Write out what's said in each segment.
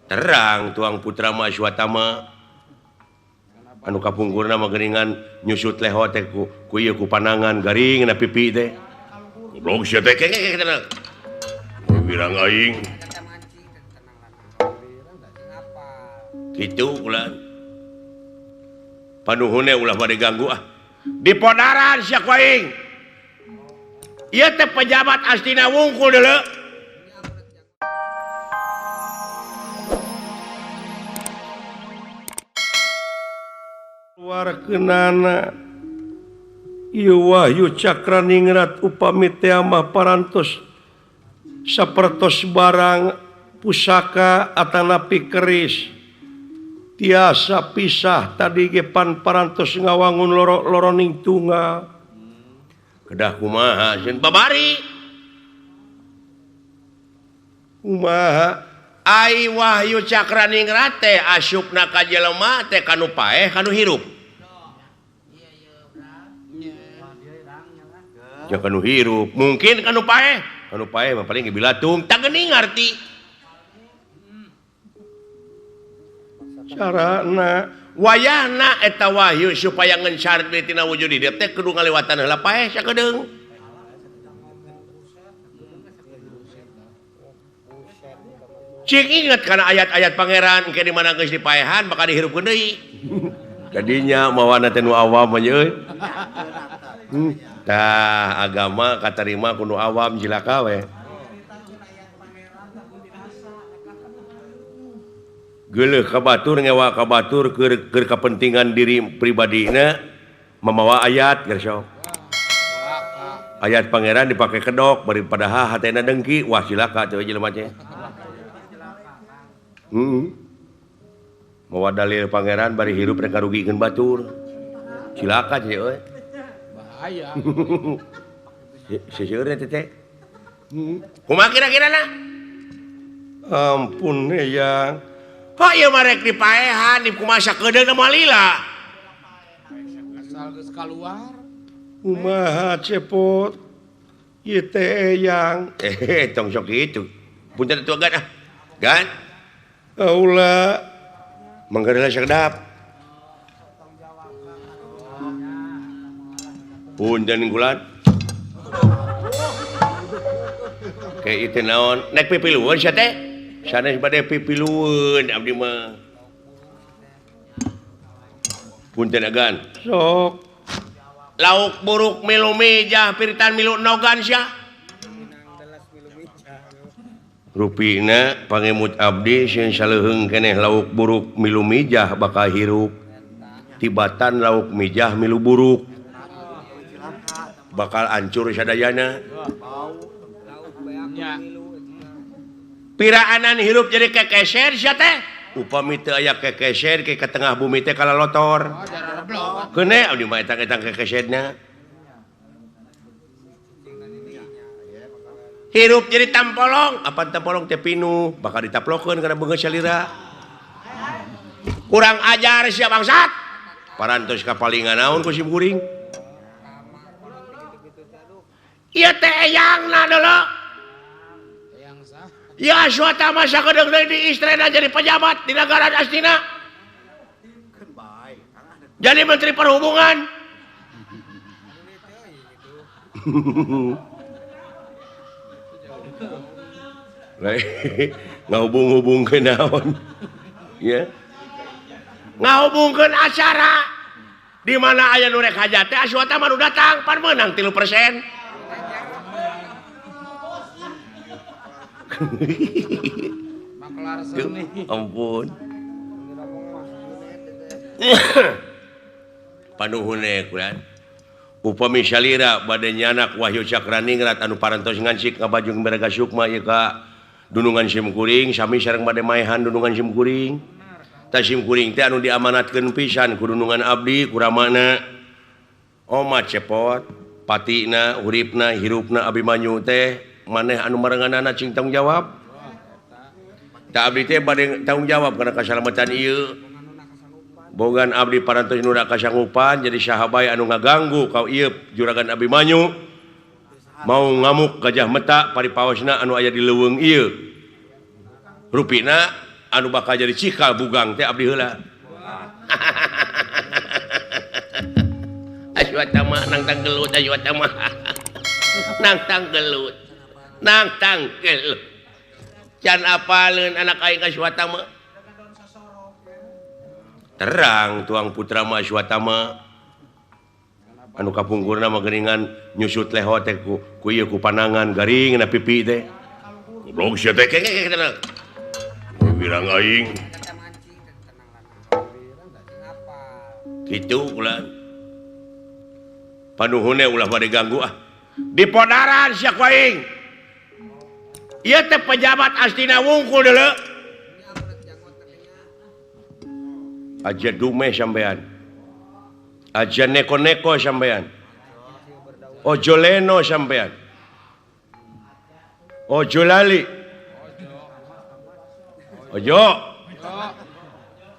terang tuang putra Maswatama anu kapungkurna mageningan nyusut lehot teh ku ieu ku panangan garing na pipi teh goblok sia teh wirang aing kitu ulah panuhunna ulah bade ganggu di podaran sia ku aing ieu teh pejabat astina wungkul deuleu kenana ieu Wahyu Cakraningrat upami teh mah parantos sapertos barang pusaka atanapi keris tiasa pisah tadi ge pan parantos ngawangun loroning tunggal kedah kumaha sieun babari kumaha ai Wahyu Cakraningrat teh asupna ka jelema teh kanu paeh kanu hirup ya kanu hirup mungkin kanu paeh mah paling bilatung tak geuning ngarti carana wayahna eta wahyu supaya ngencar tina wujud hidup teh kudu ngalewatan heula paeh sakedeung cing inget kana ayat-ayat pangeran ke di mana geus dipaehan bakal dihirupkeun deui kadinya mawana teh nu awam nya euy tah agama katarima kudu awam jilaka we geuleuh ka batur ngewa ka batur keur kapentingan diri pribadina mamawa ayat geus sok ayat pangeran dipake kedok bari padahal hatena dengki wah cilaka teh jelema teh mawa dalil pangeran bari hirup rek karugikeun batur cilaka teh euy bahaya seseur teh kumaha kira-kirana ampun yang kok ieu mah rek dipaehan di kumaha sakedeung mah lila asal geus kaluar kumaha cepot ieu teh yang tong sok kitu punten atuh gan ulah manggareula sakedap punten gulat kayak itu naon naik pipilueun sia teh sanes bade pipilueun abdi mah punten agan sok lauk buruk milu mijah piritan milu nogan sia rupina pangemut abdi sieun saleuheung keneh lauk buruk milu mijah bakal hirup tibatan lauk mijah milu buruk bakal hancur sadayana piraanan hirup jadi kekeser sia teh upami teu aya kekeser ke tengah bumi teh kalalotor keuneu abdi mah eta-eta kekeserna hirup jadi tampolong apa tampolong teh pinu bakal ditaplokeun kana beungeut salira kurang ajar sia bangsat parantos kapalingan naon ku sim kuring ieu teh eyangna deuleu eyang sah ya Aswatama sakedeung deui di istrena jadi pejabat di negara Astina jadi menteri perhubungan ngahubung-hubungkeun naon ya ngahubungkeun acara di mana aya nu rek hajat teh Aswatama nu datang pan meunang 3%. Ampun panuhune kulan upami salira bade nyanak Wahyu Cakraningrat anu parantos ngancik ka Bajung Meraga Sukma ieu ka Dunungan Simkuring sami sareng bade maehan Dunungan Simkuring ta Simkuring teh anu diamanatkeun pisan ku Dunungan abdi ku ramana Oma cepot patina uripna hirupna Abimanyu teh maneh anu marenganana cing tanggung jawab ta abdi teh bade tanggung jawab kana kasalamatan ieu bogan abdi parantos nu da kasanggupan jadi sahabai anu ngaganggu ka ieu juragan Abimanyu mau ngamuk Gajah Meta paripaosna anu aya di leuweung ieu rupina anu bakal jadi cikal bugang teh abdi heula. Aswatama nang tanggelut aswatama. Nang tanggelut. Nang tanggelut. Can apaleun anak aing aswatama. Terang tuang putra mah aswatama. Anu kapungkurna mah geuningan nyusut leho teh ku ieu ku panangan garing na pipi teh. Goblok sia teh kengeng. Bilang aing. Kitu ulah. Panuhunnya ulah pada ganggu di podaran siak waing iya teh pejabat astina wungkul dulu aja dume sampean aja neko-neko sampean ojo leno sampean ojo lali ojo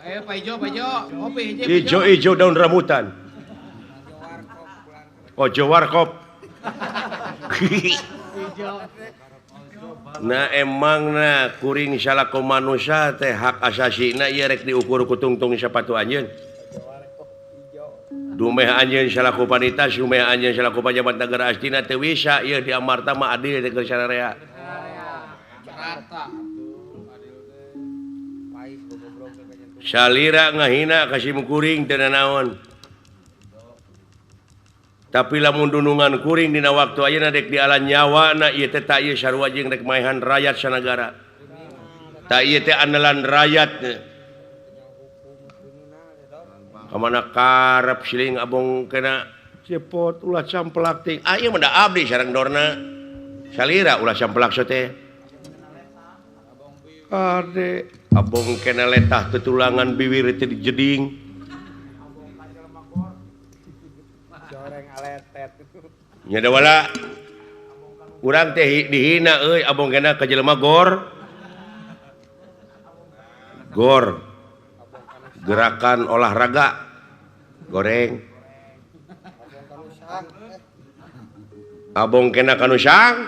ayo Pak Ijo ijo daun rambutan ojo warkop. Nah emang na kuring salaku manusia teh hak asasi na iya rek diukur ku tungtung sapatu anjeun. Dumeh anjeun salaku panita, sumeh anjeun salaku pejabat negara astina teu bisa ieu di amarta mah adil teh keur sararea. Salira ngahina ka sim kuring teu naon. Tapi lamun dunungan kuring dina waktu ayeuna dek di alam nyawa na ieu teh ta ieu sarua jeung rek maehan rakyat sanagara. Ta ieu teh andalan rakyat. Kamana karep siling abong kena cepot ulah camplak ting. Ieu mah da abdi sareng dorna. Salira ulah camplak so teh. Ade abong kena letah tutulangan bibir teh dijeding. Nya da wala urang teh dihina euy abong kena ka jelema gor gerakan olahraga goreng abong kena kanu sang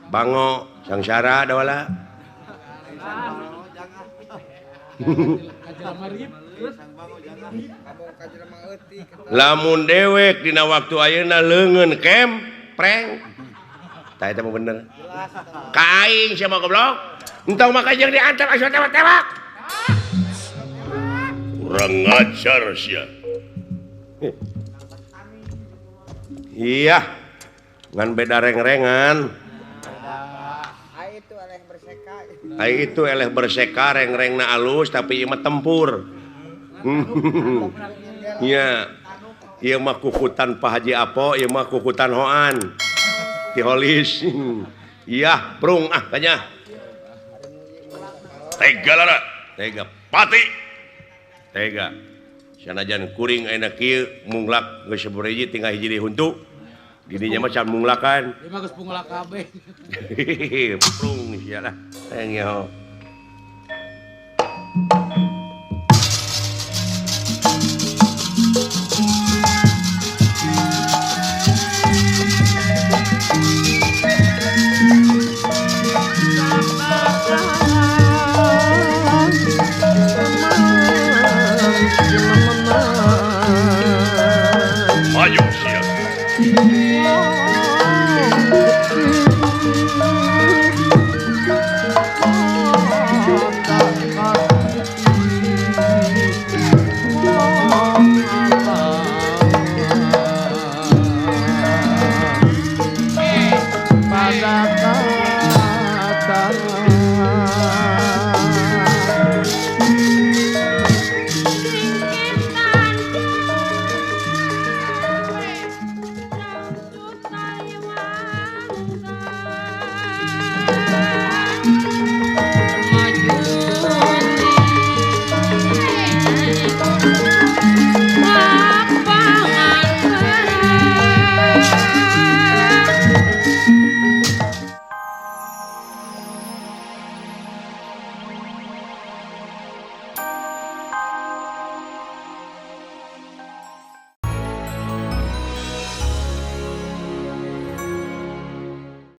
bango sangsara da wala lamun dewek dina waktu ayeuna leungeun kem preng tah eta mah bener ka aing sia mah goblok entong maka jeung diantar asuh tewak-tewak urang ngajar sia iya ngan beda reng-rengan ai itu eleh berseka reng-rengna alus tapi ieu mah tempur. Iya. Ieu mah kukutan Pak Haji Apo, ieu mah kukutan Hoan. Ti Holis. Iya, prung kanya. Tega lara, tega pati. Tega. Sanajan kuring ayeuna kieu munglak geus sabeur hiji tinggal hiji dihuntu. Didinya mah can munglakan. Ieu mah geus punglak kabeh. Prung sia lah. Tengyo. Ayo siap.